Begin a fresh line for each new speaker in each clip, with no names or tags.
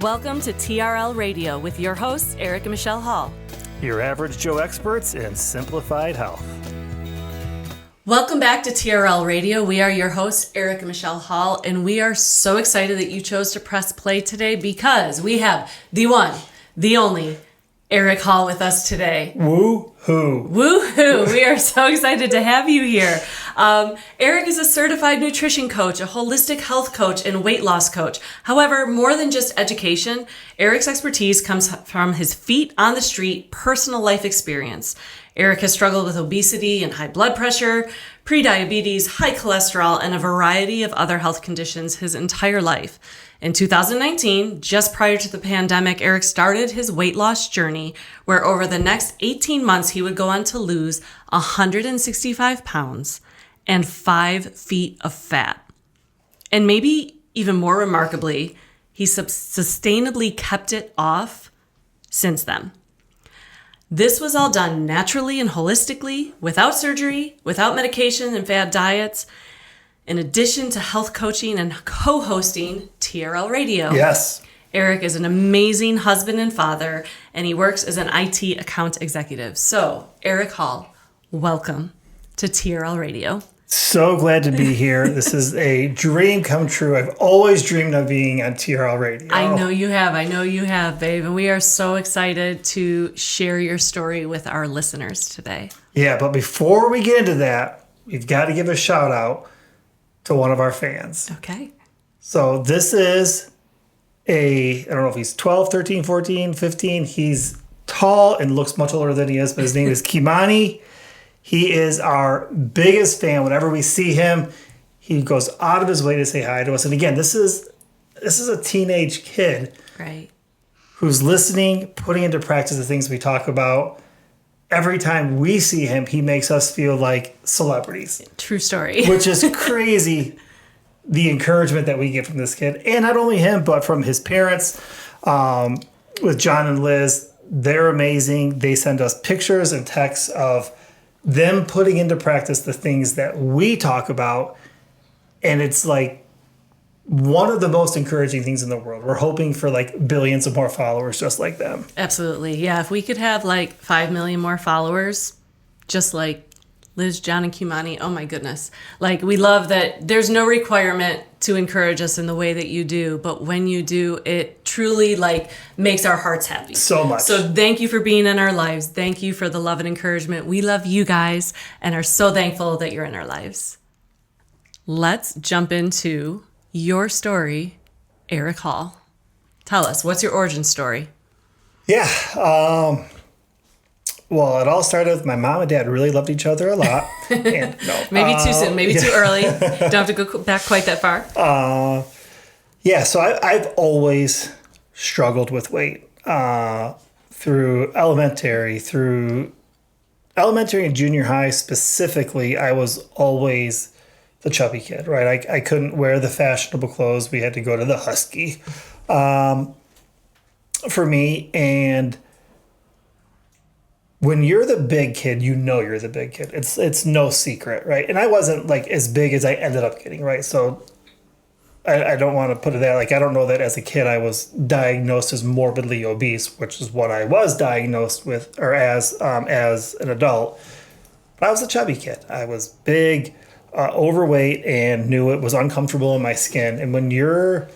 Welcome to TRL Radio with your hosts, Eric and Michelle Hall.
Your average Joe experts in simplified health.
Welcome back to TRL Radio. We are your hosts, Eric and Michelle Hall, and we are so excited that you chose to press play today because we have the one, the only, Eric Hall with us today.
Woo-hoo.
Woo-hoo. We are so excited to have you here. Eric is a certified nutrition coach, a holistic health coach, and weight loss coach. However, more than just education, Eric's expertise comes from his feet on the street, personal life experience. Eric has struggled with obesity and high blood pressure, prediabetes, high cholesterol, and a variety of other health conditions his entire life. In 2019, just prior to the pandemic, Eric started his weight loss journey where over the next 18 months, he would go on to lose 165 pounds and 5 feet of fat. And maybe even more remarkably, he sustainably kept it off since then. This was all done naturally and holistically, without surgery, without medication and fad diets, in addition to health coaching and co-hosting TRL Radio.
Yes.
Eric is an amazing husband and father, and he works as an IT account executive. So, Eric Hall, welcome to TRL Radio.
So glad to be here. This is a dream come true. I've always dreamed of being on TRL Radio.
I know you have, babe. And we are so excited to share your story with our listeners today.
Yeah, but before we get into that, we've got to give a shout out to one of our fans.
Okay.
So this is I don't know if he's 12, 13, 14, 15. He's tall and looks much older than he is, but his name is Kimani. He is our biggest fan. Whenever we see him, he goes out of his way to say hi to us. And again, this is a teenage kid,
right,
who's listening, putting into practice the things we talk about. Every time we see him, he makes us feel like celebrities.
True story.
Which is crazy, the encouragement that we get from this kid. And not only him, but from his parents, with John and Liz. They're amazing. They send us pictures and texts of them putting into practice the things that we talk about. And it's like one of the most encouraging things in the world. We're hoping for like billions of more followers just like them.
Absolutely. Yeah. If we could have like 5 million more followers, just like Liz, John, and Kimani, oh my goodness. Like, we love that there's no requirement to encourage us in the way that you do, but when you do, it truly like makes our hearts happy.
So much.
So thank you for being in our lives. Thank you for the love and encouragement. We love you guys and are so thankful that you're in our lives. Let's jump into your story, Eric Hall. Tell us, what's your origin story?
Yeah. Well, it all started with my mom and dad really loved each other a lot. And,
Maybe too soon, maybe too early. Don't have to go back quite that far.
So I've always struggled with weight through elementary and junior high specifically. I was always the chubby kid, right? I couldn't wear the fashionable clothes. We had to go to the Husky for me. And when you're the big kid, you know you're the big kid. It's no secret, right? And I wasn't like as big as I ended up getting, right? So I don't want to put it that, like, I don't know that as a kid I was diagnosed as morbidly obese, which is what I was diagnosed with, or as an adult. But I was a chubby kid. I was big, overweight, and knew it was uncomfortable in my skin. And when you're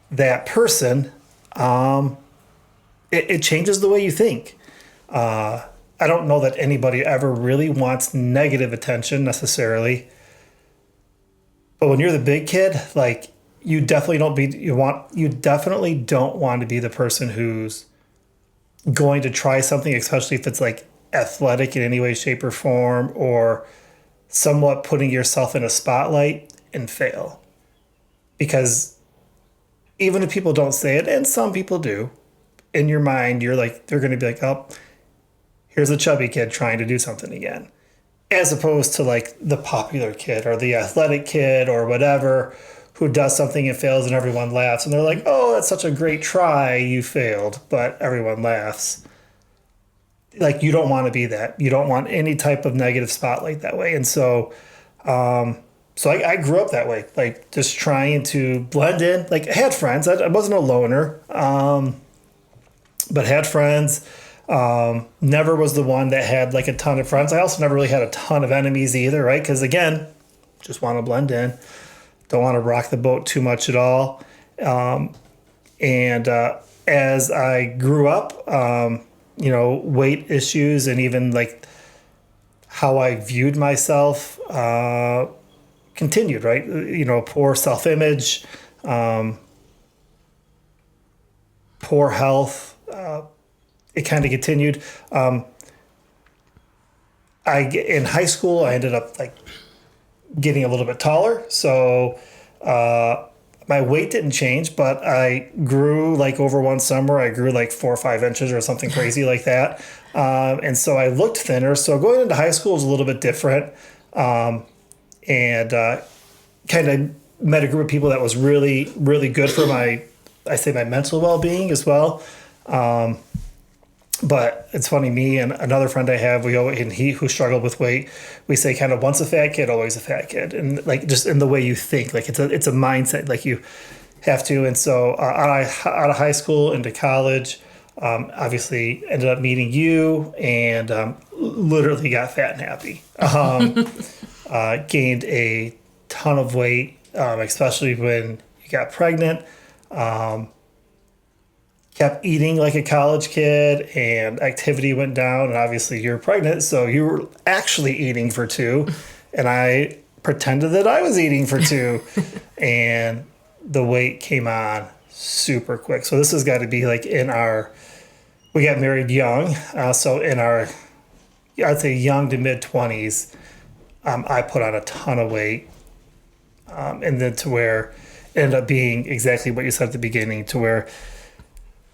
that person, it changes the way you think. I don't know that anybody ever really wants negative attention necessarily. But when you're the big kid, like, you definitely don't want to be the person who's going to try something, especially if it's like athletic in any way, shape, or form, or somewhat putting yourself in a spotlight and fail. Because even if people don't say it, and some people do, in your mind, you're like, they're going to be like, oh, here's a chubby kid trying to do something again. As opposed to like the popular kid or the athletic kid or whatever who does something and fails and everyone laughs. And they're like, oh, that's such a great try. You failed, but everyone laughs. Like, you don't want to be that. You don't want any type of negative spotlight that way. And so So I grew up that way, like just trying to blend in. Like I had friends. I wasn't a loner, but had friends. Never was the one that had like a ton of friends. I also never really had a ton of enemies either, right? Because again, just want to blend in. Don't want to rock the boat too much at all. And as I grew up, weight issues and even like how I viewed myself continued, right? Poor self-image, poor health. It kind of continued. In high school, I ended up like getting a little bit taller. So my weight didn't change, but I grew like over one summer. I grew like 4 or 5 inches or something crazy like that. And so I looked thinner. So going into high school was a little bit different. And kind of met a group of people that was really, really good for my mental well-being as well. But it's funny, me and another friend I have, he who struggled with weight, we say kind of once a fat kid, always a fat kid. And like just in the way you think, like it's a mindset, like you have to. And so out of high school into college, obviously ended up meeting you and literally got fat and happy. Gained a ton of weight, especially when you got pregnant. Kept eating like a college kid and activity went down, and obviously you're pregnant, so you were actually eating for 2 and I pretended that I was eating for 2 and the weight came on super quick. So this has got to be like we got married young, so in our, I'd say young to mid 20s, I put on a ton of weight, and then to where it ended up being exactly what you said at the beginning, to where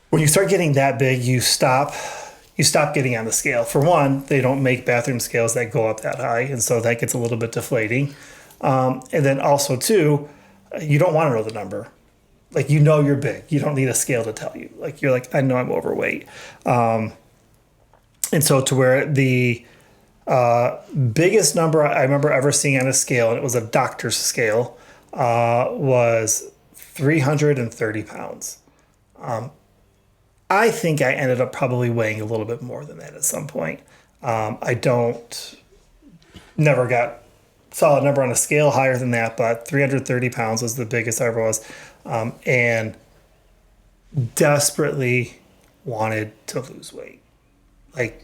when you start getting that big, you stop getting on the scale. For one, they don't make bathroom scales that go up that high, and so that gets a little bit deflating. And then also, too, you don't want to know the number. Like, you're big. You don't need a scale to tell you. Like, you're like, I know I'm overweight. And so to where the biggest number I remember ever seeing on a scale, and it was a doctor's scale, was 330 pounds. I think I ended up probably weighing a little bit more than that at some point. Never got solid number on a scale higher than that, but 330 pounds was the biggest I ever was. And desperately wanted to lose weight. Like,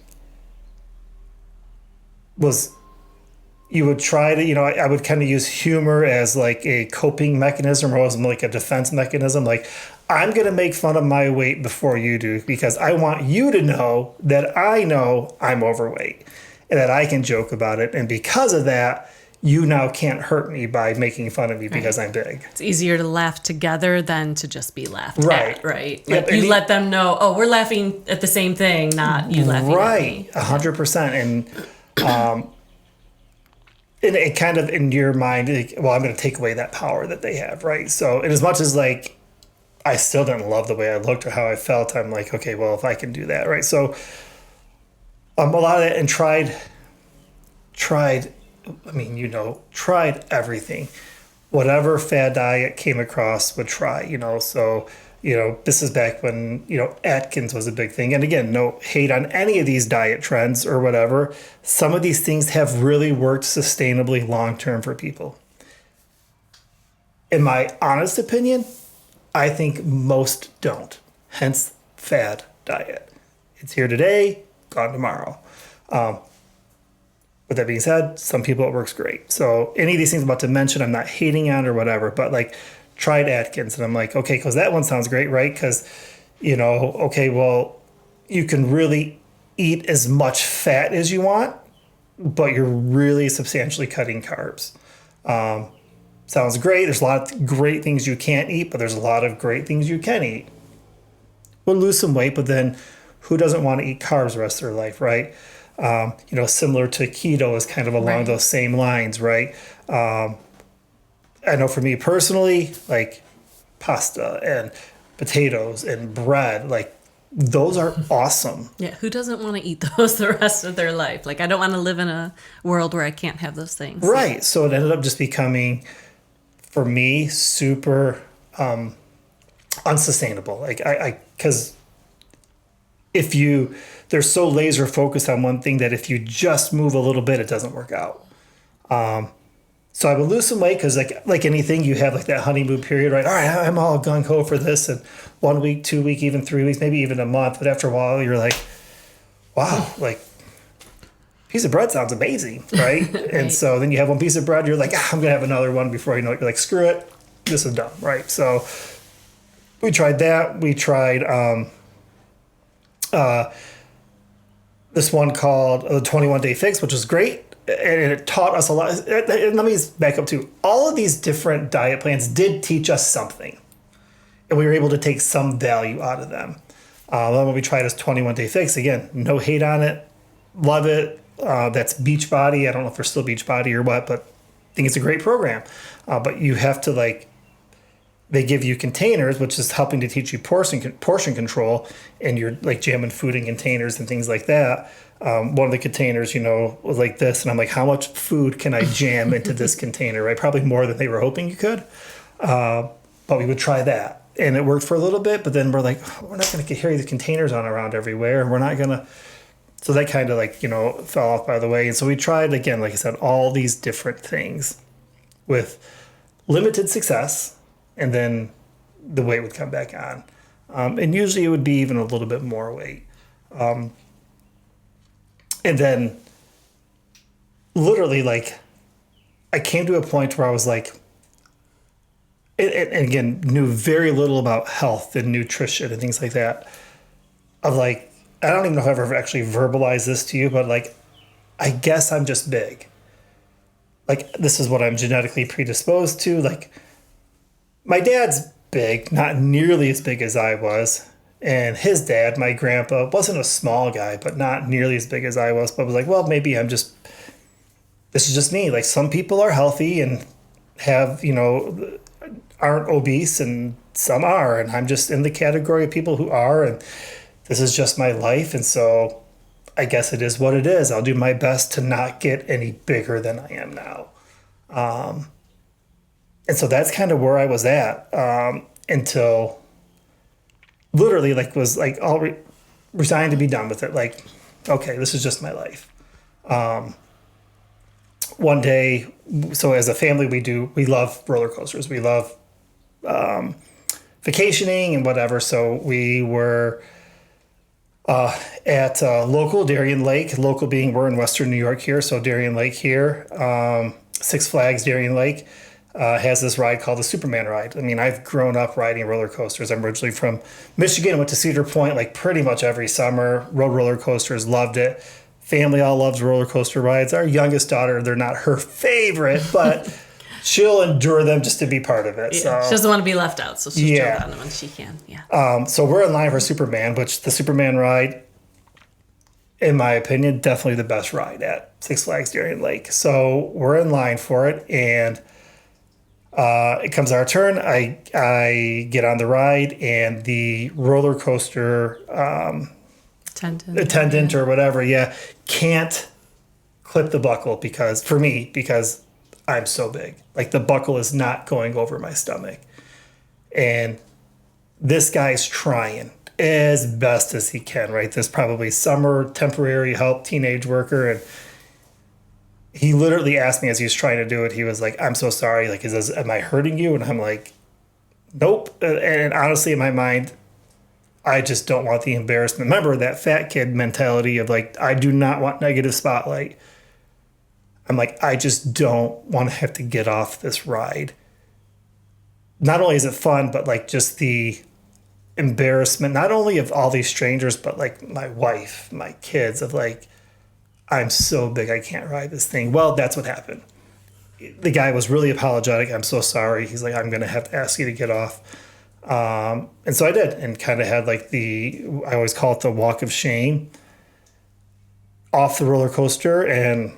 you would try to, I would kind of use humor as like a coping mechanism, or as like a defense mechanism. Like, I'm going to make fun of my weight before you do, because I want you to know that I know I'm overweight and that I can joke about it. And because of that, you now can't hurt me by making fun of me because I'm big. It's
easier to laugh together than to just be laughed at, right?
Like,
you let them know, oh, we're laughing at the same thing, not you laughing at me.
Right, 100%. And it kind of, in your mind, like, well, I'm going to take away that power that they have, right? So, and as much as like, I still didn't love the way I looked or how I felt, I'm like, okay, well, if I can do that, right? So, a lot of that, and tried everything. Whatever fad diet came across would try, So, this is back when, Atkins was a big thing. And again, no hate on any of these diet trends or whatever. Some of these things have really worked sustainably long-term for people. In my honest opinion, I think most don't. Hence, fad diet. It's here today, gone tomorrow. With that being said, some people it works great. So any of these things I'm about to mention, I'm not hating on or whatever, but like tried Atkins, and I'm like, okay, because that one sounds great, right? Because, okay, well, you can really eat as much fat as you want, but you're really substantially cutting carbs. Sounds great. There's a lot of great things you can't eat, but there's a lot of great things you can eat. We'll lose some weight, but then who doesn't want to eat carbs the rest of their life, right? Similar to keto is kind of along those same lines, right? I know for me personally, like pasta and potatoes and bread, like those are awesome.
Yeah, who doesn't want to eat those the rest of their life? Like, I don't want to live in a world where I can't have those things.
Right. So it ended up just becoming, for me, super unsustainable. Like, because they're so laser focused on one thing that if you just move a little bit, it doesn't work out. So I would lose some weight because like anything, you have like that honeymoon period, right? All right, I'm all gung ho for this, and 1 week, 2 week, even 3 weeks, maybe even a month. But after a while, you're like, wow, like piece of bread sounds amazing, right?
Right.
And so then you have one piece of bread, you're like, I'm gonna have another one before you know it. You're like, screw it, this is dumb, right? So we tried that. We tried this one called the 21 Day Fix, which was great. And it taught us a lot. And let me back up too. All of these different diet plans did teach us something. And we were able to take some value out of them. Then when we tried this 21 Day Fix, again, no hate on it. Love it. That's Beachbody. I don't know if they're still Beachbody or what, but I think it's a great program. But you have to they give you containers, which is helping to teach you portion control, and you're like jamming food in containers and things like that. One of the containers, was like this, and I'm like, how much food can I jam into this container, right? Probably more than they were hoping you could. But we would try that, and it worked for a little bit, but then we're like, we're not going to carry the containers on around everywhere, and we're not going to. So that kind of fell off by the way. And so we tried, again, like I said, all these different things with limited success. And then the weight would come back on. And usually it would be even a little bit more weight. And then literally, I came to a point where I was like, and again, knew very little about health and nutrition and things like that. Of I don't even know if I've ever actually verbalized this to you, but I guess I'm just big. This is what I'm genetically predisposed to. My dad's big, not nearly as big as I was. And his dad, my grandpa, wasn't a small guy, but not nearly as big as I was. But I was like, well, maybe this is just me. Some people are healthy and have, aren't obese, and some are. And I'm just in the category of people who are. And this is just my life. And so I guess it is what it is. I'll do my best to not get any bigger than I am now. And so that's kind of where I was at until literally all resigned to be done with it. Okay, this is just my life. One day, so as a family, we love roller coasters. We love vacationing and whatever. So we were at local Darien Lake, local being we're in Western New York here. So Darien Lake here, Six Flags Darien Lake. Has this ride called the Superman ride. I mean, I've grown up riding roller coasters. I'm originally from Michigan, went to Cedar Point pretty much every summer, rode roller coasters, loved it. Family all loves roller coaster rides. Our youngest daughter, they're not her favorite, but she'll endure them just to be part of it.
Yeah.
So
she doesn't want to be left out, so she'll jump on them when she can. Yeah.
So we're in line for Superman, which the Superman ride, in my opinion, definitely the best ride at Six Flags Darien Lake. So we're in line for it, and it comes our turn. I get on the ride, and the roller coaster attendant or whatever, can't clip the buckle because I'm so big. The buckle is not going over my stomach. And this guy's trying as best as he can, right? This probably summer temporary help teenage worker, and he literally asked me as he was trying to do it, he was like, I'm so sorry. Am I hurting you? And I'm like, nope. And honestly, in my mind, I just don't want the embarrassment. Remember that fat kid mentality of I do not want negative spotlight. I'm like, I just don't want to have to get off this ride. Not only is it fun, but just the embarrassment, not only of all these strangers, but my wife, my kids, of I'm so big, I can't ride this thing. Well, that's what happened. The guy was really apologetic. I'm so sorry. He's like, I'm going to have to ask you to get off. And so I did, and kind of had I always call it the walk of shame off the roller coaster. And,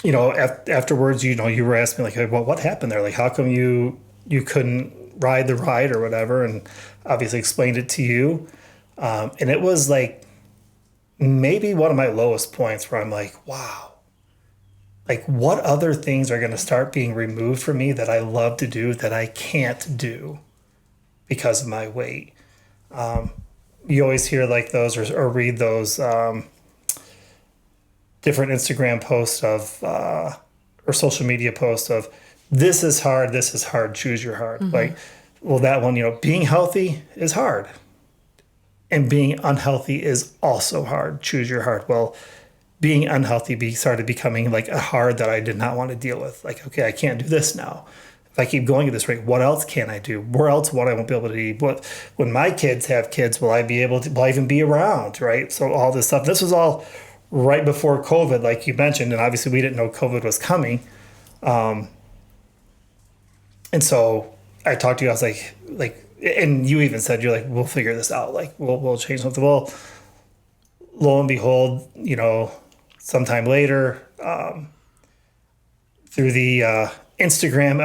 afterwards, you were asking me well, what happened there? How come you couldn't ride the ride or whatever? And obviously explained it to you. And it was like maybe one of my lowest points where I'm like, wow, like what other things are going to start being removed from me that I love to do that I can't do because of my weight? You always hear like those or read those different Instagram posts of or social media posts of this is hard, choose your hard. Mm-hmm. Like, well, that one, being healthy is hard. And being unhealthy is also hard. Choose your hard. Well, being unhealthy started becoming like a hard that I did not want to deal with. Like, okay, I can't do this now. If I keep going at this rate, what else can I do? Where else what I won't be able to eat? When my kids have kids, will I even be around, right? So all this stuff. This was all right before COVID, like you mentioned, and obviously we didn't know COVID was coming. And so I talked to you, I was like, and you even said, you're like, we'll figure this out. Like, we'll change something. Well, lo and behold, sometime later, through the Instagram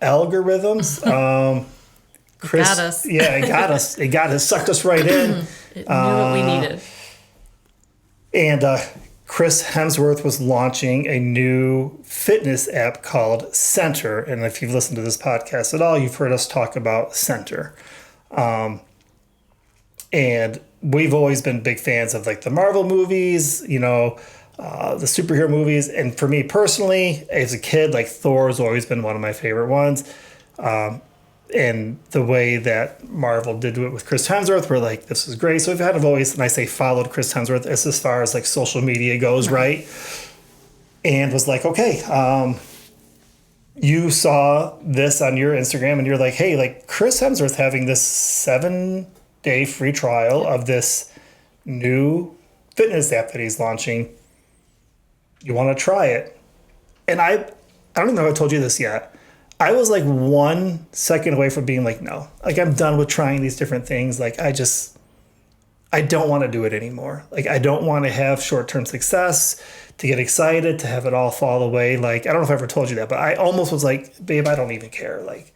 algorithms, Chris,
got us.
Yeah, it got us. It sucked us right in.
It knew what we needed.
And Chris Hemsworth was launching a new fitness app called Center. And if you've listened to this podcast at all, you've heard us talk about Center. And we've always been big fans of like the Marvel movies, the superhero movies. And for me personally, as a kid, like Thor has always been one of my favorite ones. And the way that Marvel did it with Chris Hemsworth, we're like, this is great. So we've kind of always, and I say followed Chris Hemsworth as far as like social media goes, right? And was like, okay, you saw this on your Instagram and you're like, hey, like Chris Hemsworth having this 7-day free trial of this new fitness app that he's launching. You want to try it? And I don't even know if I told you this yet. I was like 1 second away from being like, no, like I'm done with trying these different things. Like I don't want to do it anymore. Like I don't want to have short-term success, to get excited, to have it all fall away. Like, I don't know if I ever told you that, but I almost was like, babe, I don't even care. Like,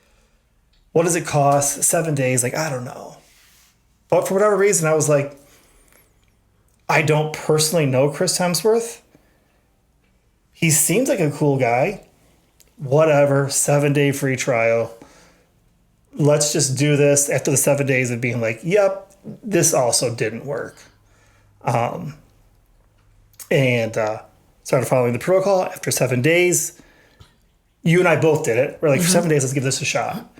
what does it cost? 7 days? Like, I don't know. But for whatever reason, I was like, I don't personally know Chris Hemsworth. He seems like a cool guy. Whatever, 7-day free trial. Let's just do this after the 7 days of being like, yep, this also didn't work. And started following the protocol. After 7 days, you and I both did it. We're like, for 7 days, let's give this a shot.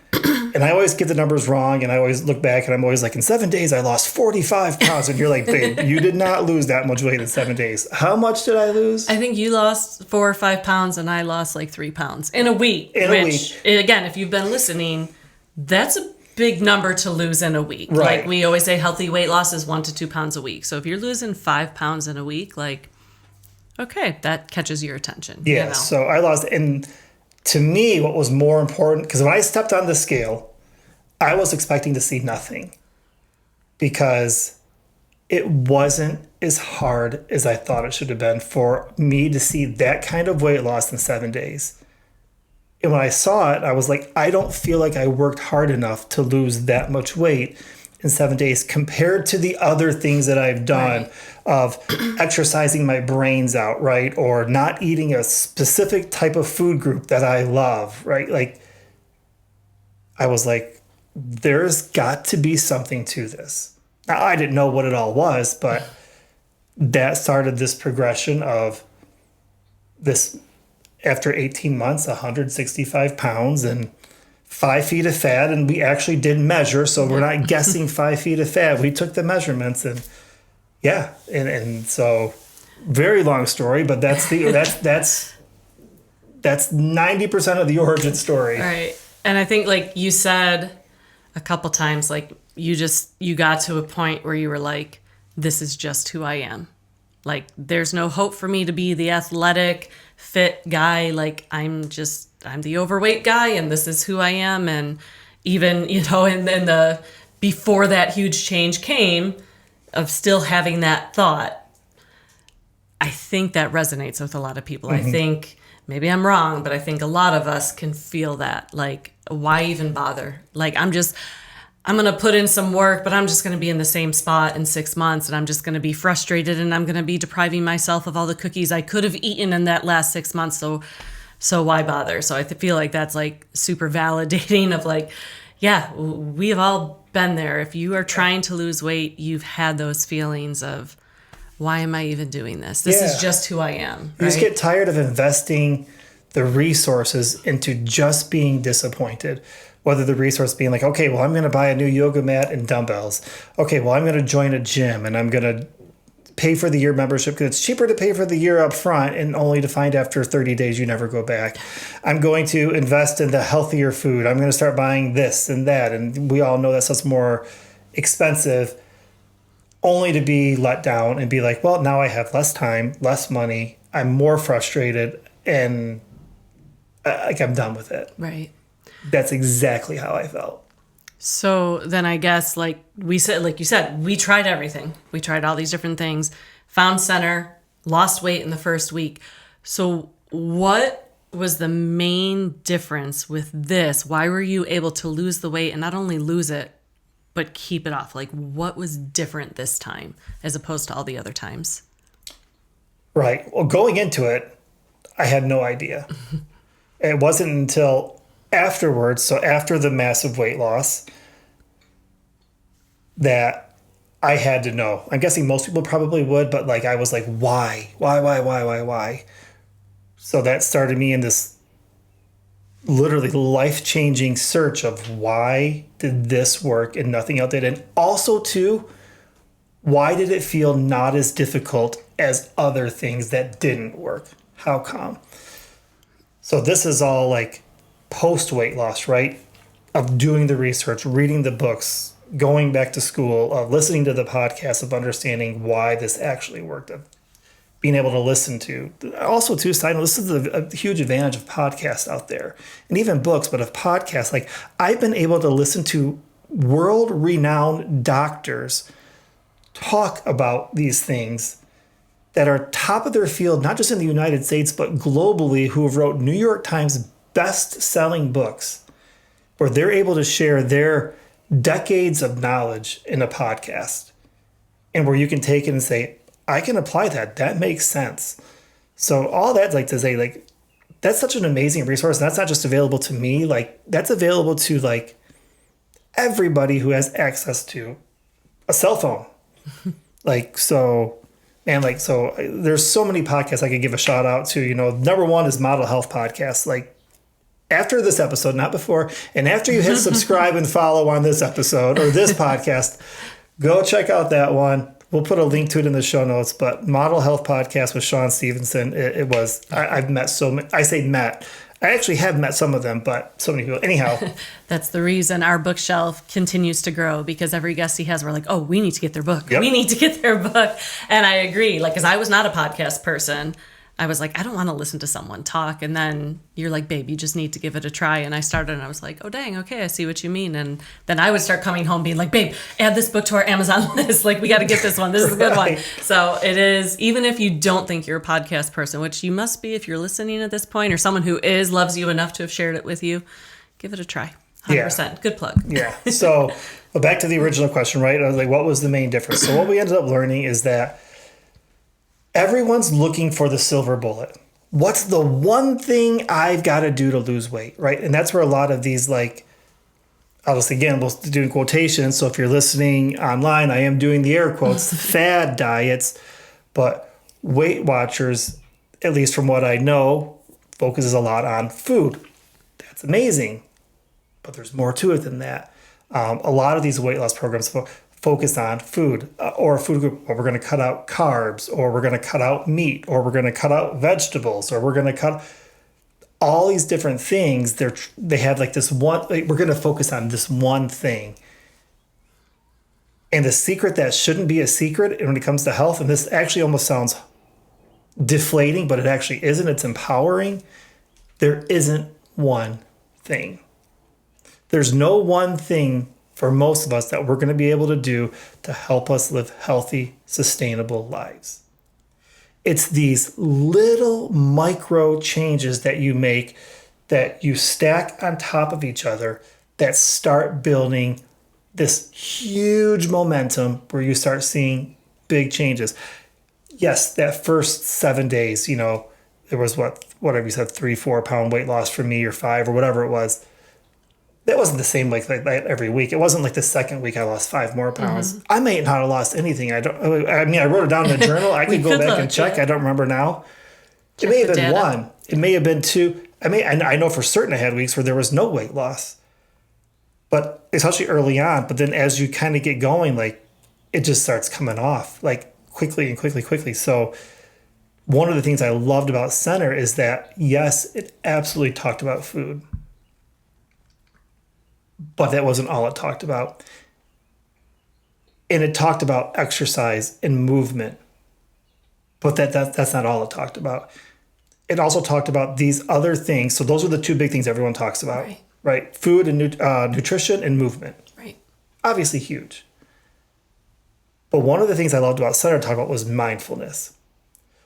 And I always get the numbers wrong, and I always look back, and I'm always like, in 7 days, I lost 45 pounds. And you're like, babe, you did not lose that much weight in 7 days. How much did I lose?
I think you lost 4 or 5 pounds, and I lost like 3 pounds in a week. Again, if you've been listening, that's a big number to lose in a week.
Right.
Like we always say, healthy weight loss is 1 to 2 pounds a week. So if you're losing 5 pounds in a week, like, okay, that catches your attention.
Yeah, so I lost, and to me, what was more important, because when I stepped on the scale, I was expecting to see nothing because it wasn't as hard as I thought it should have been for me to see that kind of weight loss in 7 days. And when I saw it, I was like, I don't feel like I worked hard enough to lose that much weight in 7 days compared to the other things that I've done, right, of exercising my brains out, right? Or not eating a specific type of food group that I love, right? Like, I was like, there's got to be something to this. Now, I didn't know what it all was, but that started this progression of this, after 18 months, 165 pounds and 5 feet of fat. And we actually did measure, so we're not guessing 5 feet of fat. We took the measurements, and yeah. And so very long story, but that's 90% of the origin story.
Right. And I think, like you said a couple times, like you got to a point where you were like, this is just who I am. Like, there's no hope for me to be the athletic, fit guy. Like, I'm the overweight guy, and this is who I am. And even, and then before that huge change came of still having that thought, I think that resonates with a lot of people. Mm-hmm. I think, maybe I'm wrong, but I think a lot of us can feel that. Like, why even bother? Like, I'm going to put in some work, but I'm just going to be in the same spot in 6 months, and I'm just going to be frustrated, and I'm going to be depriving myself of all the cookies I could have eaten in that last 6 months. So why bother? So I feel like that's like super validating of like, yeah, we have all been there. If you are trying to lose weight, you've had those feelings of, why am I even doing this? This is just who I am.
You just get tired of investing the resources into just being disappointed. Whether the resource being like, okay, well, I'm going to buy a new yoga mat and dumbbells. Okay, well, I'm going to join a gym and I'm going to pay for the year membership because it's cheaper to pay for the year up front and only to find after 30 days you never go back. I'm going to invest in the healthier food. I'm going to start buying this and that. And we all know that stuff's more expensive, only to be let down and be like, well, now I have less time, less money. I'm more frustrated and like I'm done with it.
Right.
That's exactly how I felt.
So then I guess like you said, we tried everything. We tried all these different things, found center, lost weight in the first week. So what was the main difference with this? Why were you able to lose the weight and not only lose it, but keep it off? Like what was different this time as opposed to all the other times?
Right. Well, going into it, I had no idea. It wasn't until afterwards, so after the massive weight loss, that I had to know. I'm guessing most people probably would, but like I was like, why? Why? So that started me in this literally life-changing search of why did this work and nothing else did? And also too, why did it feel not as difficult as other things that didn't work? How come? So this is all like post-weight loss, right? Of doing the research, reading the books, going back to school, of listening to the podcast, of understanding why this actually worked, of being able to listen to. Also, too, side note, this is a huge advantage of podcasts out there, and even books, but of podcasts. Like, I've been able to listen to world-renowned doctors talk about these things that are top of their field, not just in the United States, but globally, who have wrote New York Times best-selling books, where they're able to share their decades of knowledge in a podcast, and where you can take it and say, I can apply that. That makes sense. So all that's like to say, like, that's such an amazing resource. And that's not just available to me. Like, that's available to like everybody who has access to a cell phone. So there's so many podcasts I could give a shout out to. Number one is Model Health Podcast. Like, after this episode, not before, and after you hit subscribe and follow on this episode or this podcast, go check out that one. We'll put a link to it in the show notes. But Model Health Podcast with Sean Stevenson, I've met so many. I say met. I actually have met some of them, but so many people. Anyhow.
That's the reason our bookshelf continues to grow, because every guest he has, we're like, oh, we need to get their book.
Yep.
We need to get their book. And I agree. Like, because I was not a podcast person. I was like, I don't want to listen to someone talk. And then you're like, babe, you just need to give it a try. And I started and I was like, oh, dang, okay, I see what you mean. And then I would start coming home being like, babe, add this book to our Amazon list. Like, we got to get this one. This is a good one. So it is, even if you don't think you're a podcast person, which you must be if you're listening at this point, or someone who loves you enough to have shared it with you, give it a try. 100%. Yeah. Good plug.
Yeah. So back to the original question, right? I was like, what was the main difference? So what we ended up learning is that everyone's looking for the silver bullet. What's the one thing I've got to do to lose weight, right? And that's where a lot of these, like, we'll do in quotations. So if you're listening online, I am doing the air quotes, fad diets. But Weight Watchers, at least from what I know, focuses a lot on food. That's amazing. But there's more to it than that. A lot of these weight loss programs focus on food or a food group, or we're going to cut out carbs, or we're going to cut out meat, or we're going to cut out vegetables, or we're going to cut all these different things. They have like this one, like, we're going to focus on this one thing. And the secret that shouldn't be a secret when it comes to health, and this actually almost sounds deflating, but it actually isn't. It's empowering. There isn't one thing. There's no one thing for most of us that we're going to be able to do to help us live healthy, sustainable lives. It's these little micro changes that you make, that you stack on top of each other, that start building this huge momentum where you start seeing big changes. Yes, that first 7 days, there was whatever you said, 3-4 pound weight loss for me, or 5 or whatever it was. That wasn't the same like that every week. It wasn't like the second week I lost 5 more pounds. Mm-hmm. I may not have lost anything. I wrote it down in the journal. I could go back and check. Yeah. I don't remember now. It may have been 1. It may have been 2. I know for certain I had weeks where there was no weight loss. But especially early on. But then as you kind of get going, like, it just starts coming off like quickly and quickly. So one of the things I loved about Center is that, yes, it absolutely talked about food. But that wasn't all it talked about. And it talked about exercise and movement. But that's not all it talked about. It also talked about these other things. So those are the 2 big things everyone talks about, right? Food and nutrition and movement.
Right.
Obviously huge. But one of the things I loved about Center talk about was mindfulness.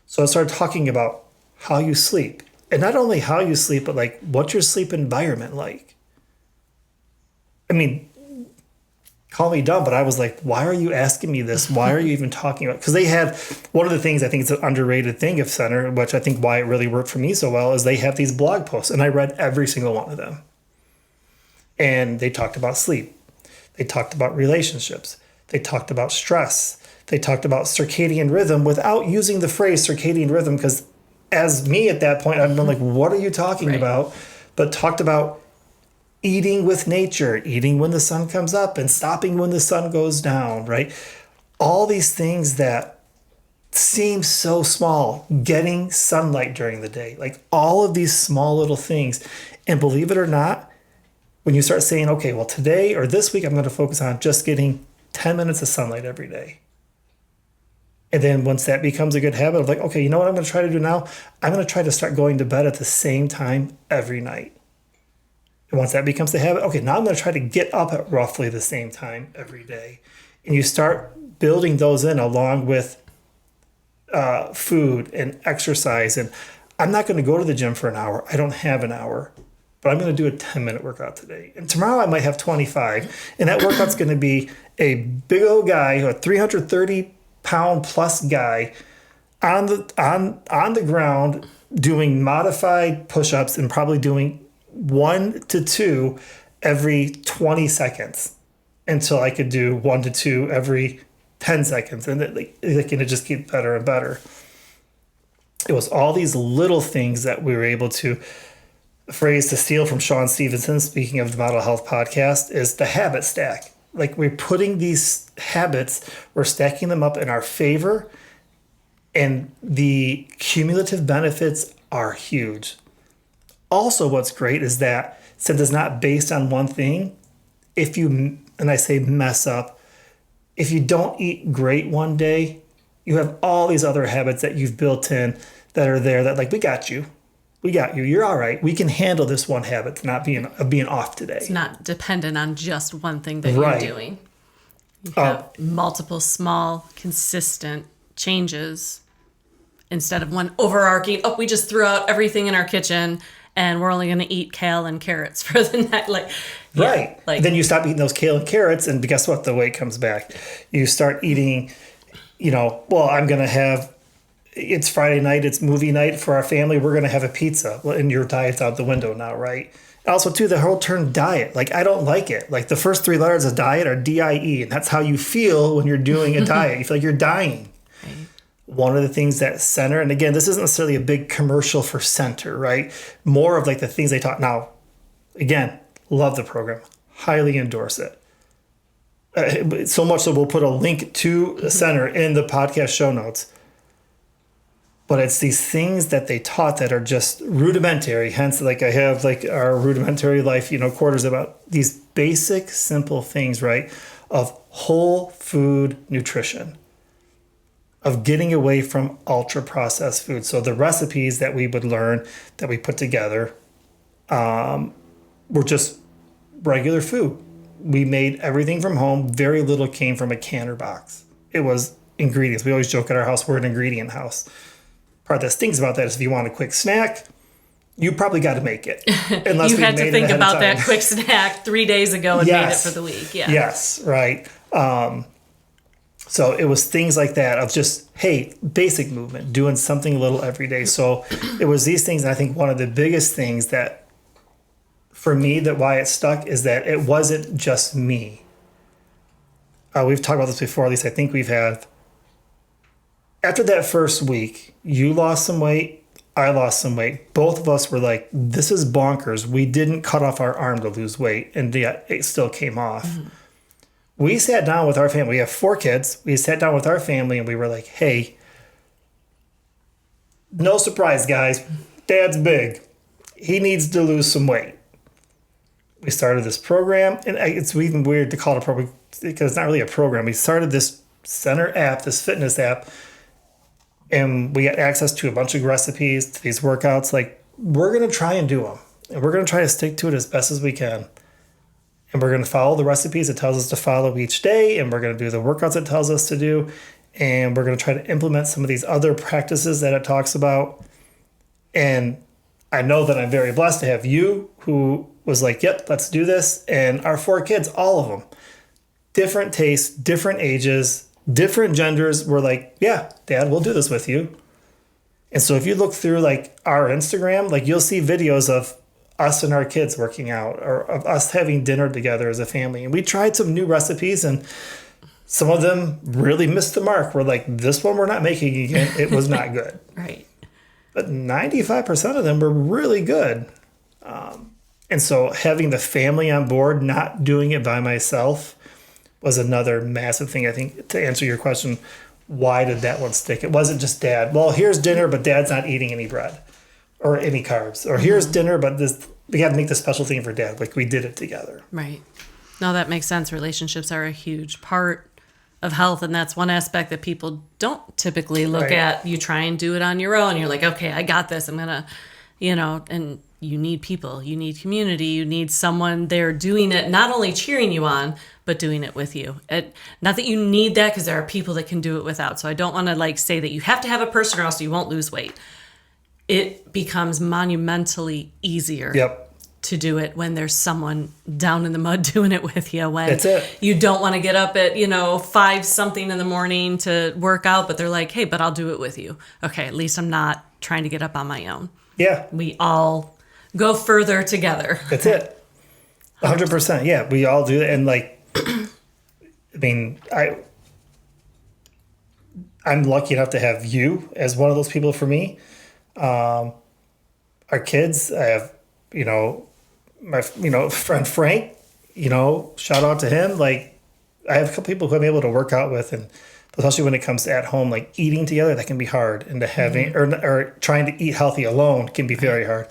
So I started talking about how you sleep. And not only how you sleep, but like, what's your sleep environment like? I mean, call me dumb, but I was like, why are you asking me this? Why are you even talking about it? Because they had, one of the things I think is an underrated thing of Center, which I think why it really worked for me so well, is they have these blog posts, and I read every single one of them. And they talked about sleep. They talked about relationships. They talked about stress. They talked about circadian rhythm without using the phrase circadian rhythm, because as me at that point, I've been like, what are you talking about? But talked about eating with nature, eating when the sun comes up and stopping when the sun goes down, right? All these things that seem so small, getting sunlight during the day, like all of these small little things. And believe it or not, when you start saying, okay, well, today or this week, I'm going to focus on just getting 10 minutes of sunlight every day. And then once that becomes a good habit of like, okay, you know what I'm going to try to do now? I'm going to try to start going to bed at the same time every night. And once that becomes the habit, okay, now I'm going to try to get up at roughly the same time every day. And you start building those in along with food and exercise. And I'm not going to go to the gym for an hour. I don't have an hour. But I'm going to do a 10-minute workout today. And tomorrow I might have 25. And that workout's going to be a big old guy, a 330-pound plus guy on the ground doing modified push-ups and probably doing 1 to 2 every 20 seconds until I could do 1 to 2 every 10 seconds. And it just keeps better and better. It was all these little things that we were able to, a phrase to steal from Sean Stevenson, speaking of the Model Health podcast, is the habit stack. Like, we're putting these habits, we're stacking them up in our favor, and the cumulative benefits are huge. Also, what's great is that since it's not based on one thing, if you, and I say mess up, if you don't eat great one day, you have all these other habits that you've built in that are there that, like, we got you. You're all right. We can handle this one habit not being off today.
It's not dependent on just one thing that you're doing. You have multiple small, consistent changes instead of one overarching, we just threw out everything in our kitchen and we're only going to eat kale and carrots for the night. Then you stop eating those kale and carrots, and guess what? The weight comes back. You start eating, I'm going to have, it's Friday night, it's movie night for our family, we're going to have a pizza. Well, and your diet's out the window now, right? Also, too, the whole term diet, like, I don't like it. Like, the first 3 letters of diet are DIE, and that's how you feel when you're doing a diet. You feel like you're dying. Right. One of the things that Center, and again, this isn't necessarily a big commercial for Center, right? More of like the things they taught. Now, again, love the program. Highly endorse it. So much so we'll put a link to Center in the podcast show notes. But it's these things that they taught that are just rudimentary. Hence, like, I have like our rudimentary life, quarters about these basic, simple things, right? Of whole food nutrition, of getting away from ultra processed food. So the recipes that we would learn, that we put together, were just regular food. We made everything from home. Very little came from a canner box. It was ingredients. We always joke at our house, we're an ingredient house. Part that stings about that is if you want a quick snack,
you probably got to make it. Unless
You
we
had to
made it
think
ahead of
about
time.
that quick snack 3 days ago and made it for the week. Yeah.
Yes, right. So it was things like that of just, hey, basic movement, doing something little every day. So it was these things. And I think one of the biggest things that for me, that why it stuck is that it wasn't just me. We've talked about this before, at least I think we've had. After that first week, you lost some weight, I lost some weight. Both of us were like, this is bonkers. We didn't cut off our arm to lose weight, and yet it still came off. Mm-hmm. We sat down with our family. We have 4 kids. We sat down with our family, and we were like, hey, no surprise, guys. Dad's big. He needs to lose some weight. We started this program, and it's even weird to call it a program because it's not really a program. We started this center app, this fitness app, and we got access to a bunch of recipes, to these workouts. Like, we're going to try and do them, and we're going to try to stick to it as best as we can. And we're going to follow the recipes it tells us to follow each day, and we're going to do the workouts it tells us to do, and we're going to try to implement some of these other practices that it talks about. And I know that I'm very blessed to have you who was like, yep, let's do this. And our 4 kids, all of them, different tastes, different ages, different genders, were like, yeah, Dad, we'll do this with you. And so if you look through like our Instagram, like you'll see videos of us and our kids working out, or of us having dinner together as a family. And we tried some new recipes, and some of them really missed the mark. We're like, this one we're not making again. It was not good.
Right.
But 95% of them were really good. And so having the family on board, not doing it by myself, was another massive thing. I think, to answer your question, why did that one stick? It wasn't just Dad. Well, here's dinner, but Dad's not eating any bread or any carbs. Or here's dinner, but we got to make the special thing for Dad. Like, we did it together.
Right. No, that makes sense. Relationships are a huge part of health, and that's one aspect that people don't typically look at. You try and do it on your own. You're like, okay, I got this. I'm gonna, and you need people, you need community, you need someone there doing it, not only cheering you on, but doing it with you. Not that you need that, because there are people that can do it without. So I don't want to say that you have to have a person or else you won't lose weight. It becomes monumentally easier.
Yep.
To do it when there's someone down in the mud doing it with you, when
That's it.
You don't want to get up at 5 something in the morning to work out, but they're like, hey, but I'll do it with you. Okay, at least I'm not trying to get up on my own. Yeah, we all go further together.
That's it. 100%. Yeah, we all do that. And I'm lucky enough to have you as one of those people for me. Our kids, I have my friend Frank, shout out to him. Like, I have a couple people who I'm able to work out with, and especially when it comes to at home, like eating together, that can be hard. And to having or trying to eat healthy alone can be very hard.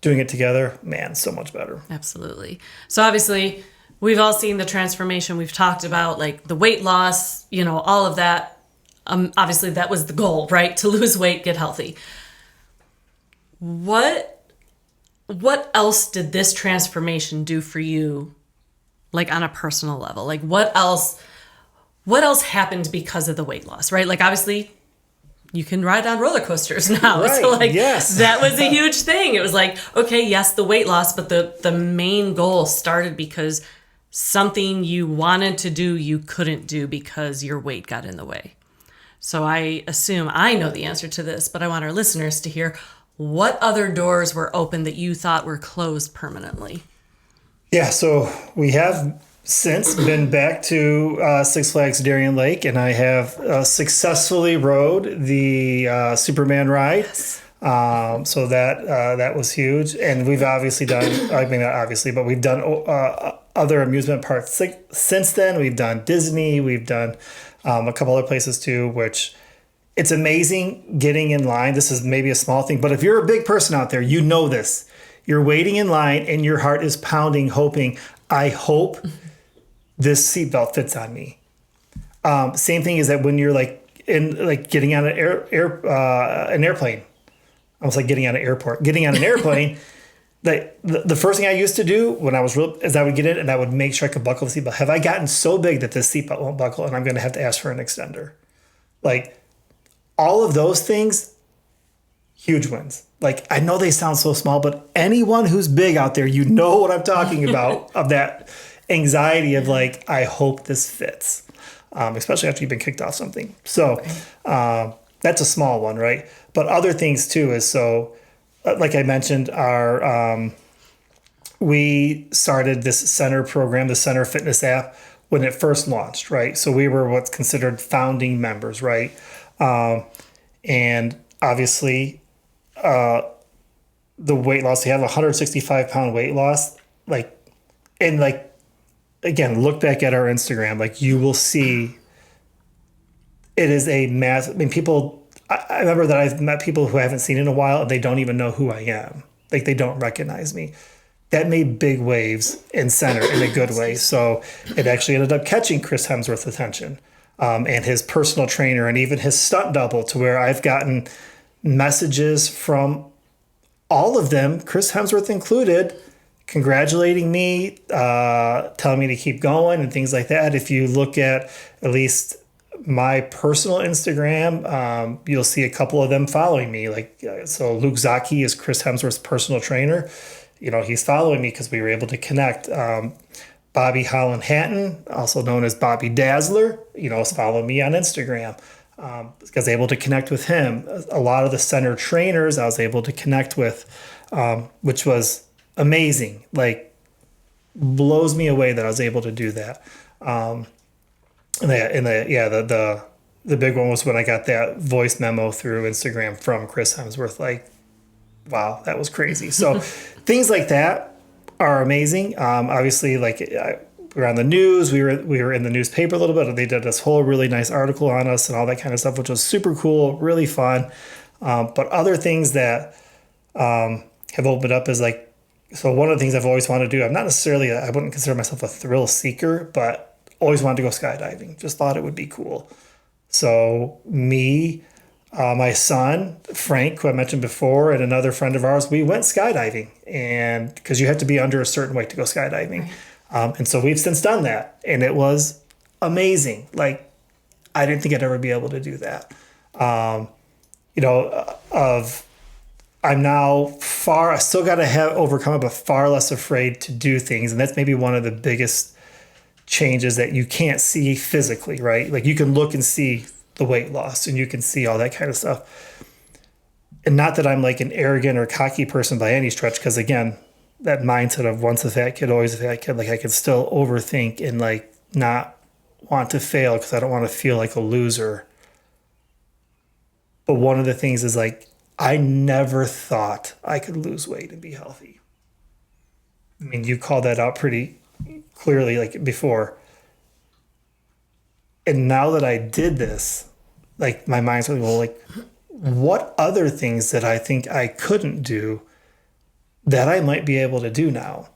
Doing it together, man, so much better.
Absolutely. So obviously, we've all seen the transformation. We've talked about like the weight loss, all of that. Obviously, that was the goal, right? To lose weight, get healthy. What else did this transformation do for you, like on a personal level? Like what else happened because of the weight loss, right? Like obviously you can ride on roller coasters now.
Right.
So
yes.
That was a huge thing. It was like, okay, yes, the weight loss, but the main goal started because something you wanted to do, you couldn't do because your weight got in the way. So I assume I know the answer to this, but I want our listeners to hear, what other doors were open that you thought were closed permanently?
Yeah, so we have since been back to Six Flags Darien Lake, and I have successfully rode the Superman ride. Yes. So that was huge. And we've obviously done, I mean, not obviously, but we've done other amusement parks since then. We've done Disney. We've done a couple other places too, which... It's amazing getting in line. This is maybe a small thing, but if you're a big person out there, you know this. You're waiting in line and your heart is pounding, hoping, I hope this seatbelt fits on me. Same thing is that when you're getting on an airplane, almost like getting on an airport, getting on an airplane. The first thing I used to do when I was is I would get in and I would make sure I could buckle the seatbelt. Have I gotten so big that this seatbelt won't buckle and I'm going to have to ask for an extender? Like, all of those things, huge wins. Like, I know they sound so small, but anyone who's big out there, you know what I'm talking about, of that anxiety of like, I hope this fits, especially after you've been kicked off something. So that's a small one, right? But other things too is, so like I mentioned, we started this center program, the Center Fitness app, when it first launched, right? So we were what's considered founding members, right? And obviously, the weight loss, we have a 165-pound weight loss, like, and like, again, look back at our Instagram, like you will see it is a massive, I mean, people, I remember that I've met people who I haven't seen in a while and they don't even know who I am. Like they don't recognize me. That made big waves in center in a good way. So it actually ended up catching Chris Hemsworth's attention, and his personal trainer and even his stunt double, to where I've gotten messages from all of them, Chris Hemsworth included, congratulating me, telling me to keep going and things like that. If you look at least my personal Instagram, you'll see a couple of them following me. Like, so Luke Zaki is Chris Hemsworth's personal trainer. You know, he's following me because we were able to connect. Bobby Holland Hatton, also known as Bobby Dazzler, you know, is following me on Instagram. Because I was able to connect with him. A lot of the center trainers I was able to connect with, which was amazing. Like, blows me away that I was able to do that. The big one was when I got that voice memo through Instagram from Chris Hemsworth. Like, wow, that was crazy. So things like that are amazing. Obviously, like, we were on the news. We were in the newspaper a little bit. They did this whole really nice article on us and all that kind of stuff, which was super cool, really fun. But other things that have opened up is like, so one of the things I've always wanted to do, I wouldn't consider myself a thrill seeker, but always wanted to go skydiving. Just thought it would be cool. So me, my son, Frank, who I mentioned before, and another friend of ours, we went skydiving, and because you had to be under a certain weight to go skydiving. Right. And so we've since done that, and it was amazing. Like, I didn't think I'd ever be able to do that. I'm now I still got to overcome it, but far less afraid to do things. And that's maybe one of the biggest changes that you can't see physically, right? Like, you can look and see the weight loss and you can see all that kind of stuff. And not that I'm like an arrogant or cocky person by any stretch, because again, that mindset of once a fat kid, always a fat kid, like I can still overthink and like not want to fail because I don't want to feel like a loser. But one of the things is like, I never thought I could lose weight and be healthy. I mean, you called that out pretty clearly like before. And now that I did this, like my mind's like, well, like, what other things that I think I couldn't do that I might be able to do now?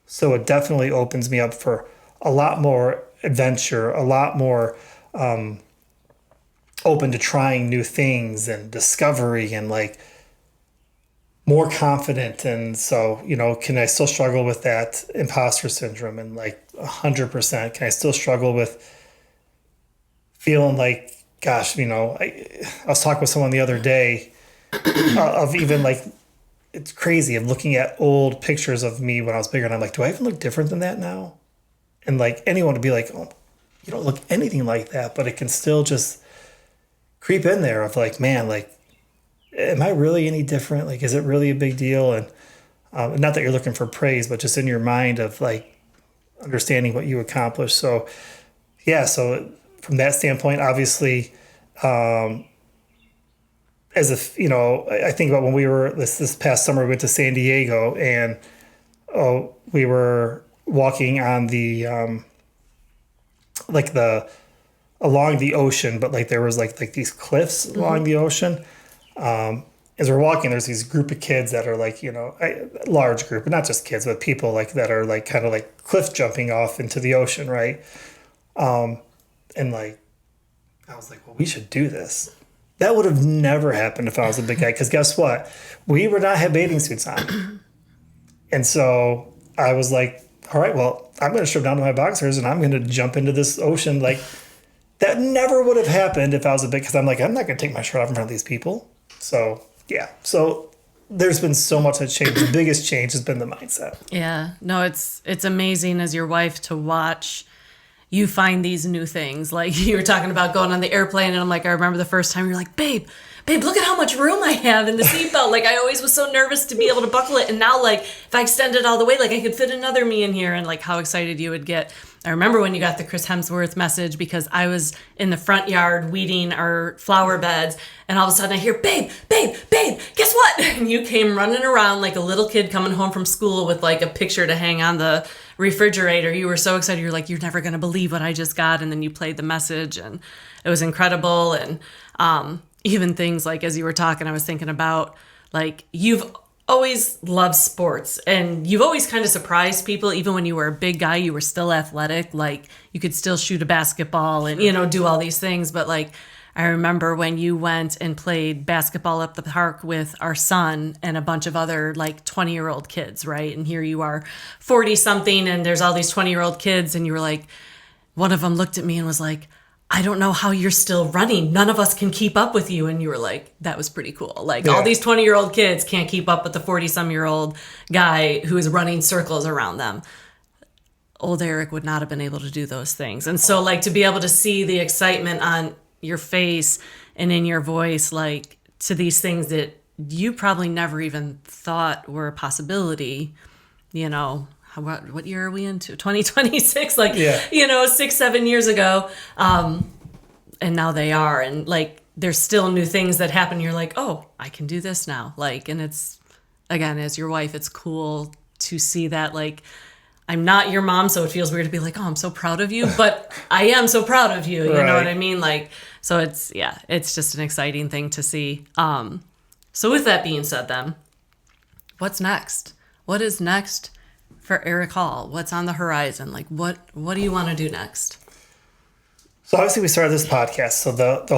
So it definitely opens me up for a lot more adventure, a lot more open to trying new things and discovery and like more confident. And so, you know, can I still struggle with that imposter syndrome? And like 100%, can I still struggle with feeling like, gosh, you know, I was talking with someone the other day of even like, it's crazy. I'm looking at old pictures of me when I was bigger, and I'm like, do I even look different than that now? And like anyone would be like, oh, you don't look anything like that, but it can still just creep in there of like, man, like, am I really any different? Like, is it really a big deal? And not that you're looking for praise, but just in your mind of like understanding what you accomplished. So yeah, so from that standpoint, obviously, as if, you know, I think about when we were this past summer, we went to San Diego, and we were walking on the along the ocean, but like there was like these cliffs along the ocean. As we're walking, there's these group of kids that are like, you know, a large group, but not just kids, but people like that are like kind of like cliff jumping off into the ocean, right? And like, I was like, well, we should do this. That would have never happened if I was a big guy, because guess what? We would not have bathing suits on. And so I was like, all right, well, I'm going to strip down to my boxers and I'm going to jump into this ocean. Like, that never would have happened if I was a big, because I'm like, I'm not going to take my shirt off in front of these people. So Yeah. So there's been so much that's changed. The biggest change has been the mindset.
Yeah. No, it's amazing as your wife to watch you find these new things. Like you were talking about going on the airplane, and I'm like, I remember the first time you're like, babe, look at how much room I have in the seatbelt. Like I always was so nervous to be able to buckle it. And now like if I extend it all the way, like I could fit another me in here, and like how excited you would get. I remember when you got the Chris Hemsworth message, because I was in the front yard weeding our flower beds, and all of a sudden I hear, babe, guess what? And you came running around like a little kid coming home from school with like a picture to hang on the refrigerator. You were so excited. You're like, you're never going to believe what I just got. And then you played the message, and it was incredible. And even things like, as you were talking, I was thinking about like, you've always loved sports, and you've always kind of surprised people. Even when you were a big guy, you were still athletic. Like you could still shoot a basketball and, do all these things. But like, I remember when you went and played basketball up the park with our son and a bunch of other like 20-year-old kids, right? And here you are 40 something, and there's all these 20-year-old kids, and you were like, one of them looked at me and was like, I don't know how you're still running. None of us can keep up with you. And you were like, that was pretty cool. Like all these 20-year-old kids can't keep up with the 40-some-year-old guy who is running circles around them. Old Eric would not have been able to do those things. And so like to be able to see the excitement on your face and in your voice, like to these things that you probably never even thought were a possibility, what year are we into? 2026, like, 6-7 years ago. And now they are. And like, there's still new things that happen. You're like, oh, I can do this now. Like, and it's, again, as your wife, it's cool to see that. Like, I'm not your mom, so it feels weird to be like, oh, I'm so proud of you. But I am so proud of you. You know what I mean? Like, so it's just an exciting thing to see. So with that being said then, what's next? What is next for Eric Hall? What's on the horizon? Like, what do you want to do next?
So obviously we started this podcast. So the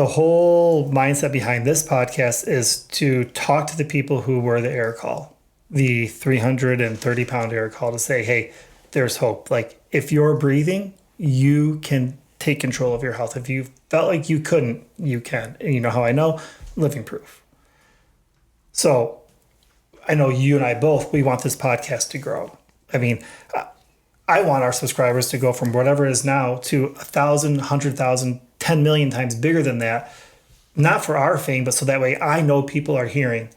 whole mindset behind this podcast is to talk to the people who were the Eric Hall, the 330-pound Eric Hall, to say, hey, there's hope. Like if you're breathing, you can take control of your health. If you felt like you couldn't, you can. And you know how I know? Living proof. So I know you and I both, we want this podcast to grow. I mean, I want our subscribers to go from whatever it is now to 1,000, 100,000, 10 million times bigger than that. Not for our fame, but so that way I know people are hearing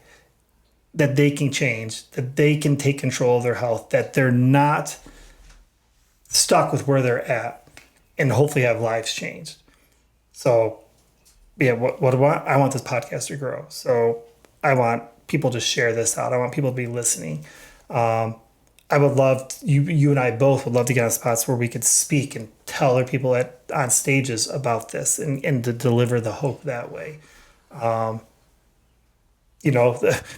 that they can change, that they can take control of their health, that they're not stuck with where they're at, and hopefully have lives changed. So, what do I want? I want this podcast to grow. So I want people to share this out. I want people to be listening. I would love you and I both would love to get on spots where we could speak and tell other people on stages about this and to deliver the hope that way.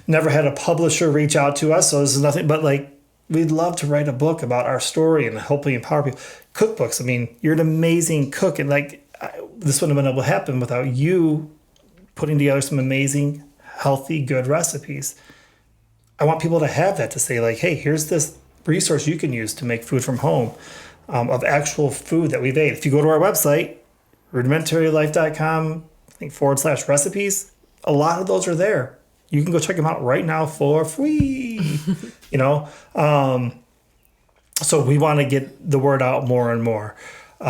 Never had a publisher reach out to us, so this is nothing but like we'd love to write a book about our story and hopefully empower people. Cookbooks. I mean, you're an amazing cook, and this wouldn't have been able to happen without you putting together some amazing, healthy, good recipes. I want people to have that, to say like, hey, here's this resource you can use to make food from home, of actual food that we've ate. If you go to our website, rudimentarylife.com, I think /recipes, a lot of those are there. You can go check them out right now for free, So we want to get the word out more and more. We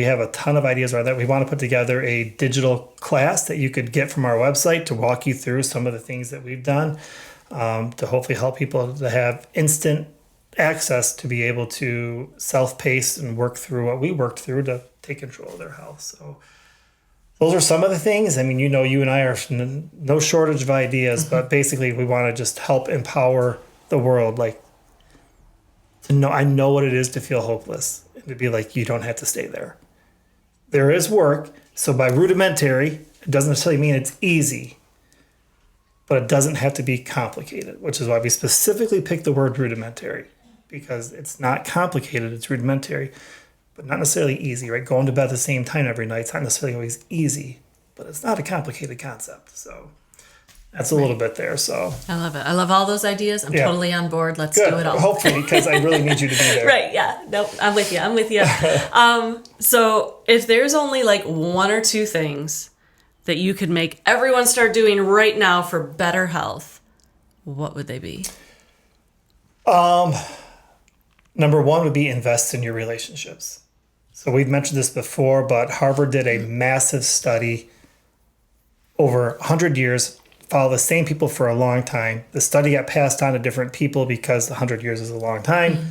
have a ton of ideas around that. We want to put together a digital class that you could get from our website to walk you through some of the things that we've done, to hopefully help people to have instant access to be able to self-pace and work through what we worked through to take control of their health. So those are some of the things. I mean, you and I are no shortage of ideas, but basically we want to just help empower the world, like to know, I know what it is to feel hopeless. To be like, you don't have to stay there. There is work. So by rudimentary, it doesn't necessarily mean it's easy, but it doesn't have to be complicated, which is why we specifically picked the word rudimentary, because it's not complicated, it's rudimentary, but not necessarily easy, right? Going to bed at the same time every night, it's not necessarily always easy, but it's not a complicated concept. So that's a little bit there. So
I love it. I love all those ideas. I'm totally on board. Let's do it all.
Hopefully, because I really need you to be there.
Right. Yeah. No, I'm with you. So if there's only like one or two things that you could make everyone start doing right now for better health, what would they be?
Number one would be invest in your relationships. So we've mentioned this before, but Harvard did a massive study over 100 years, followed the same people for a long time. The study got passed on to different people because 100 years is a long time.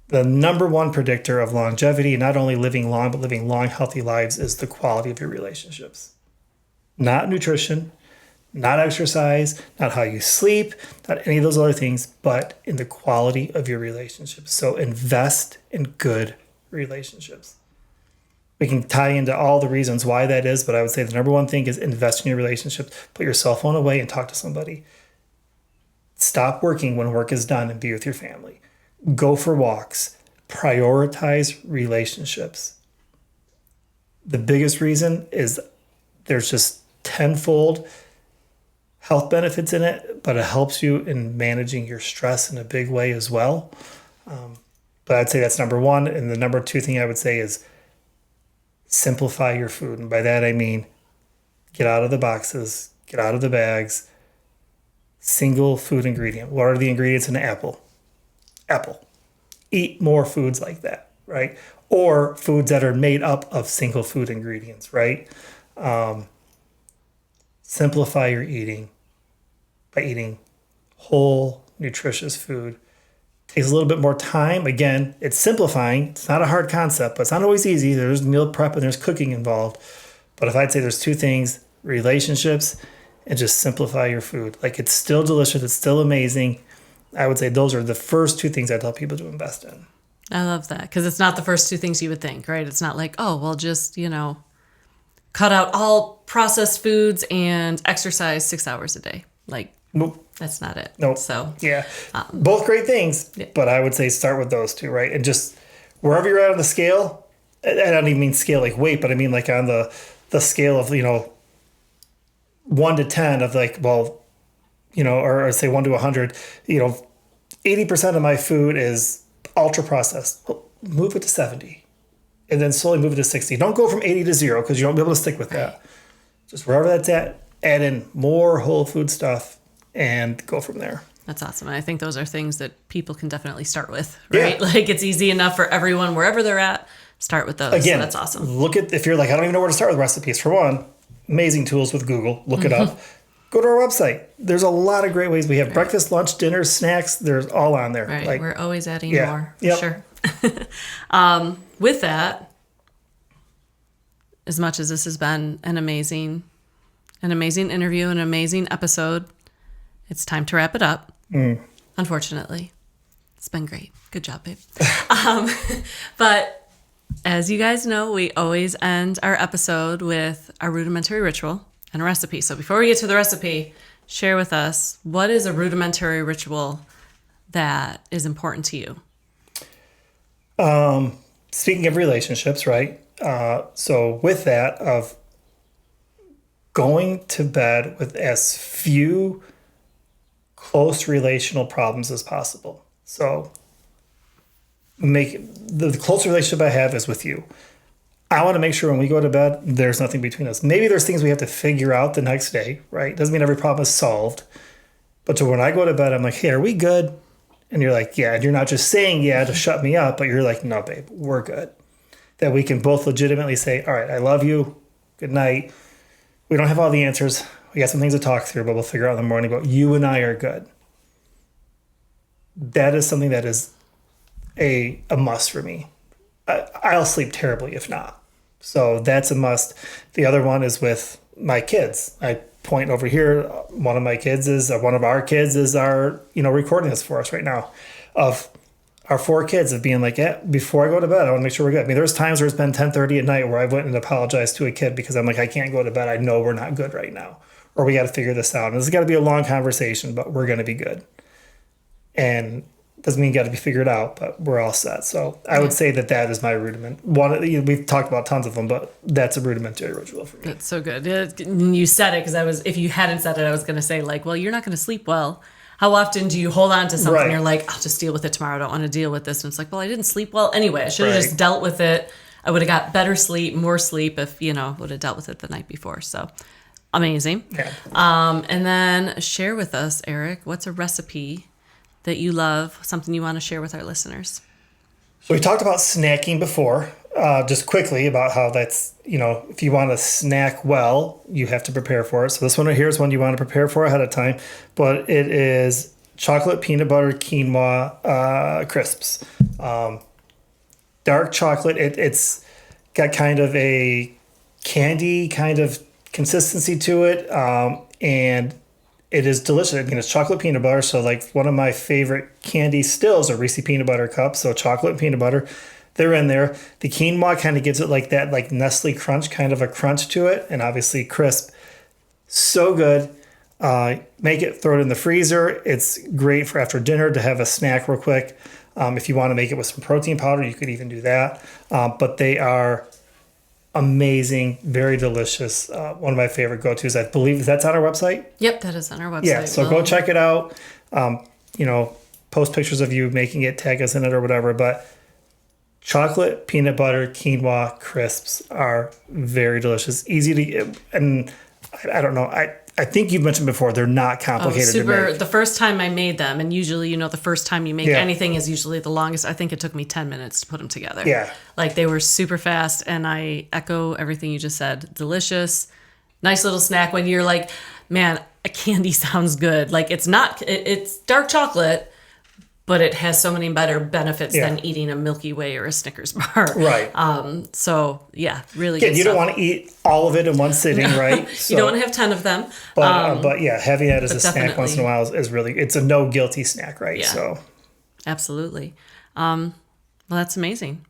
The number one predictor of longevity, not only living long, but living long, healthy lives, is the quality of your relationships. Not nutrition, not exercise, not how you sleep, not any of those other things, but in the quality of your relationships. So invest in good relationships. We can tie into all the reasons why that is, but I would say the number one thing is invest in your relationships. Put your cell phone away and talk to somebody. Stop working when work is done and be with your family. Go for walks. Prioritize relationships. The biggest reason is there's just tenfold health benefits in it, but it helps you in managing your stress in a big way as well. But I'd say that's number one. And the number two thing I would say is simplify your food. And by that, I mean, get out of the boxes, get out of the bags, single food ingredient. What are the ingredients in an apple? Apple. Eat more foods like that, right? Or foods that are made up of single food ingredients, right? Simplify your eating by eating whole, nutritious food. Takes a little bit more time. Again, it's simplifying. It's not a hard concept, but it's not always easy. There's meal prep and there's cooking involved. But if I'd say there's two things, relationships and just simplify your food. Like, it's still delicious. It's still amazing. I would say those are the first two things I tell people to invest in.
I love that, because it's not the first two things you would think, right? It's not like, oh, well, just, cut out all processed foods and exercise 6 hours a day. Like,
nope.
That's not it.
Nope.
So,
yeah, both great things, but I would say start with those two, right? And just wherever you're at on the scale, I don't even mean scale like weight, but I mean like on the scale of, 1 to 10 of like, well, or say 1 to 100, 80% of my food is ultra processed. Well, move it to 70 and then slowly move it to 60. Don't go from 80 to 0 because you won't be able to stick with that. Just wherever that's at, add in more whole food stuff and go from there.
That's awesome. And I think those are things that people can definitely start with, right? Yeah. Like, it's easy enough for everyone, wherever they're at, start with those. Again, so that's awesome.
Look at, if you're like, I don't even know where to start with recipes. For one, amazing tools with Google. Look it up. Go to our website. There's a lot of great ways. We have breakfast, lunch, dinner, snacks. There's all on there.
Right.
Like,
we're always adding more. For sure. With that, as much as this has been an amazing interview, an amazing episode, it's time to wrap it up. Unfortunately, it's been great. Good job, babe. But as you guys know, we always end our episode with a rudimentary ritual and a recipe. So before we get to the recipe, share with us, what is a rudimentary ritual that is important to you?
Speaking of relationships, right? So with that, of going to bed with as few close relational problems as possible. So make the close relationship I have is with you. I want to make sure when we go to bed, there's nothing between us. Maybe there's things we have to figure out the next day, right? Doesn't mean every problem is solved. But when I go to bed, I'm like, hey, are we good? And you're like, yeah. And you're not just saying yeah to shut me up, but you're like, no, babe, we're good. That we can both legitimately say, all right, I love you. Good night. We don't have all the answers. We got some things to talk through, but we'll figure out in the morning. But you and I are good. That is something that is a must for me. I'll sleep terribly if not. So that's a must. The other one is with my kids. I point over here. One of our kids is recording this for us right now. Of our 4 kids of being like, yeah, before I go to bed, I want to make sure we're good. I mean, there's times where it's been 10:30 at night where I went and apologized to a kid because I'm like, I can't go to bed. I know we're not good right now. Or we got to figure this out. And this has got to be a long conversation, but we're going to be good. And doesn't mean you got to be figured out, but we're all set. So I would say that is my rudiment. We've talked about tons of them, but that's a rudimentary ritual for me. That's
so good. You said it because if you hadn't said it, I was going to say like, well, you're not going to sleep well. How often do you hold on to something? Right. You're like, I'll just deal with it tomorrow. I don't want to deal with this. And it's like, well, I didn't sleep well anyway. I should have just dealt with it I would have got better sleep, more sleep if, would have dealt with it the night before. So amazing.
Yeah.
And then share with us, Eric, what's a recipe that you love, something you want to share with our listeners?
So we talked about snacking before, just quickly about how that's, if you want to snack well, you have to prepare for it. So this one right here is one you want to prepare for ahead of time, but it is chocolate peanut butter quinoa crisps. Dark chocolate, it's got kind of a candy kind of consistency to it, and it is delicious. I mean, it's chocolate peanut butter, so like one of my favorite candy stills are Reese's peanut butter cups. So chocolate and peanut butter, they're in there. The quinoa kind of gives it like that, like Nestle Crunch kind of a crunch to it, and obviously crisp. So good. Make it, throw it in the freezer. It's great for after dinner to have a snack real quick. If you want to make it with some protein powder, you could even do that. But they are amazing, very delicious. One of my favorite go-tos. I believe that's on our website.
Yep, that is on our website.
Yeah, so go check it out. Post pictures of you making it, tag us in it or whatever. But chocolate peanut butter quinoa crisps are very delicious, easy to get, and I don't know. I think you've mentioned before they're not complicated to make.
The first time I made them, and usually, the first time you make anything is usually the longest. I think it took me 10 minutes to put them together.
Yeah.
Like they were super fast, and I echo everything you just said. Delicious, nice little snack when you're like, man, a candy sounds good. Like it's dark chocolate, but it has so many better benefits than eating a Milky Way or a Snickers bar.
Right.
So yeah, really good
you
stuff.
don't want to eat all of it in one sitting, right? So,
you don't want to have 10 of them.
But yeah, having that as a
definitely.
snack once in a while is really, it's a no guilty snack, right?
Yeah.
So
Absolutely. Well, that's amazing.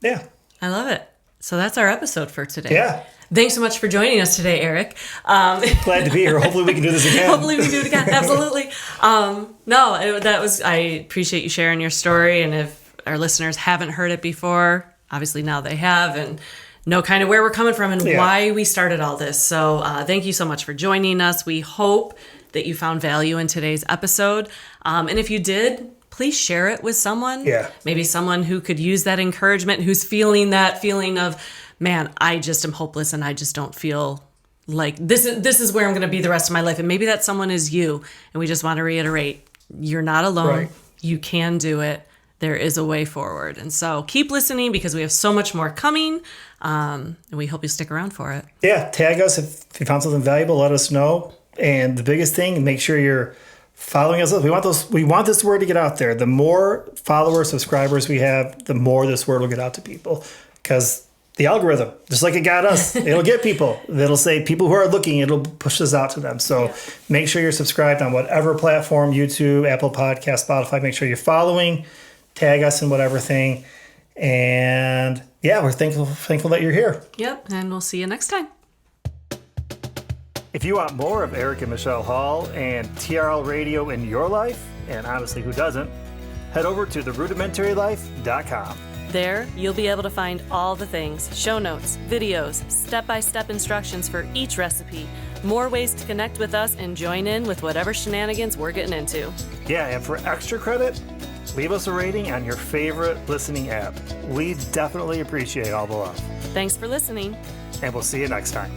yeah.
I love it. So that's our episode for today.
Yeah.
Thanks so much for joining us today, Eric.
Glad to be here. Hopefully we can do this again.
Hopefully we can do it again. Absolutely. I appreciate you sharing your story. And if our listeners haven't heard it before, obviously now they have and know kind of where we're coming from and why we started all this. So thank you so much for joining us. We hope that you found value in today's episode. And if you did, please share it with someone.
Yeah.
Maybe someone who could use that encouragement, who's feeling that feeling of, man, I just am hopeless and I just don't feel like this is where I'm going to be the rest of my life. And maybe that someone is you. And we just want to reiterate, you're not alone.
Right.
You can do it. There is a way forward. And so keep listening because we have so much more coming. And we hope you stick around for it.
Yeah. Tag us if you found something valuable. Let us know. And the biggest thing, make sure you're following us. We want this word to get out there. The more followers, subscribers we have, the more this word will get out to people. Because the algorithm, just like it got us, it'll get people. It'll say people who are looking, it'll push this out to them. So make sure you're subscribed on whatever platform, YouTube, Apple Podcast, Spotify. Make sure you're following, tag us in whatever thing. And yeah, we're thankful that you're here.
Yep. And we'll see you next time.
If you want more of Eric and Michelle Hall and TRL Radio in your life, and honestly, who doesn't, head over to theRudimentaryLife.com.
There, you'll be able to find all the things, show notes, videos, step-by-step instructions for each recipe, more ways to connect with us and join in with whatever shenanigans we're getting into.
Yeah, and for extra credit, leave us a rating on your favorite listening app. We definitely appreciate all the love.
Thanks for listening.
And we'll see you next time.